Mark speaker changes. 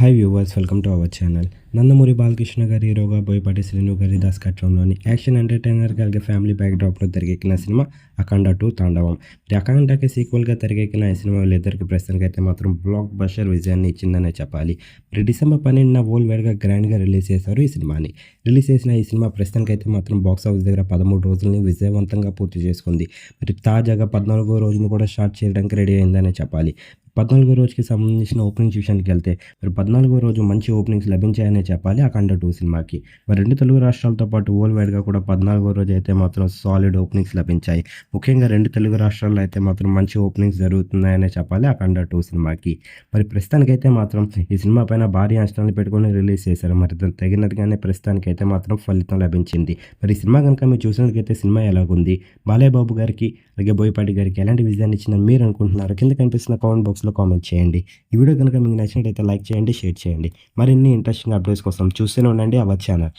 Speaker 1: Hi viewers, welcome to our channel. Nandamuri Balakrishna గారి హీరోగా బోయపాటి శ్రీను గారి దర్శకత్వంలోని యాక్షన్ ఎంటర్టైనర్ కలిగే ఫ్యామిలీ బ్యాక్డ్రాప్లో తెరకెక్కిన సినిమా అఖండ 2 తాండవం. అఖండకి సీక్వెల్గా తెరకెక్కిన ఈ సినిమా వీళ్ళిద్దరికి ప్రస్తుతానికి అయితే మాత్రం బ్లాక్ బస్టర్ విజయాన్ని ఇచ్చిందనే చెప్పాలి. మరి డిసెంబర్ 12న వరల్డ్ వైడ్గా గ్రాండ్గా రిలీజ్ చేశారు ఈ సినిమాని. రిలీజ్ చేసిన ఈ సినిమా ప్రస్తుతానికి అయితే మాత్రం బాక్స్ ఆఫీస్ దగ్గర 13 రోజులని విజయవంతంగా పూర్తి చేసుకుంది. మరి తాజాగా 14వ రోజును కూడా స్టార్ట్ చేయడానికి రెడీ అయిందనే చెప్పాలి. 14వ రోజుకి సంబంధించిన ఓపెనింగ్స్ విషయానికి వెళ్తే మరి 14వ రోజు మంచి ఓపెనింగ్స్ లభించాయనే చెప్పాలి అఖండ 2 సినిమాకి. మరి 2 తెలుగు రాష్ట్రాలతో పాటు వరల్డ్ వైడ్గా కూడా 14వ రోజు అయితే మాత్రం సాలిడ్ ఓపెనింగ్స్ లభించాయి. ముఖ్యంగా 2 తెలుగు రాష్ట్రాల్లో అయితే మాత్రం మంచి ఓపెనింగ్స్ జరుగుతున్నాయనే చెప్పాలి అఖండ 2 సినిమాకి. మరి ప్రస్తుతానికైతే మాత్రం ఈ సినిమా పైన భారీ అంచనాలు పెట్టుకొని రిలీజ్ చేశారు. మరి దానికి తగినట్టుగానే ప్రస్తుతానికైతే మాత్రం ఫలితం లభించింది. మరి ఈ సినిమా కనుక మీరు చూసినట్లయితే సినిమా ఎలాగుంది, బాలయ్య బాబు గారికి అలాగే బోయపాటి గారికి ఎలాంటి విజయాన్ని ఇచ్చిందని మీరు అనుకుంటున్నారు? కింద కనిపిస్తున్న కామెంట్ బాక్స్లో కామెంట్ చేయండి. ఈ వీడియో కనుక మీకు నచ్చినట్లయితే లైక్ చేయండి, షేర్ చేయండి. మరిన్ని ఇంట్రెస్టింగ్ అప్డేట్స్ కోసం చూస్తూనే ఉండండి అవర్ ఛానల్.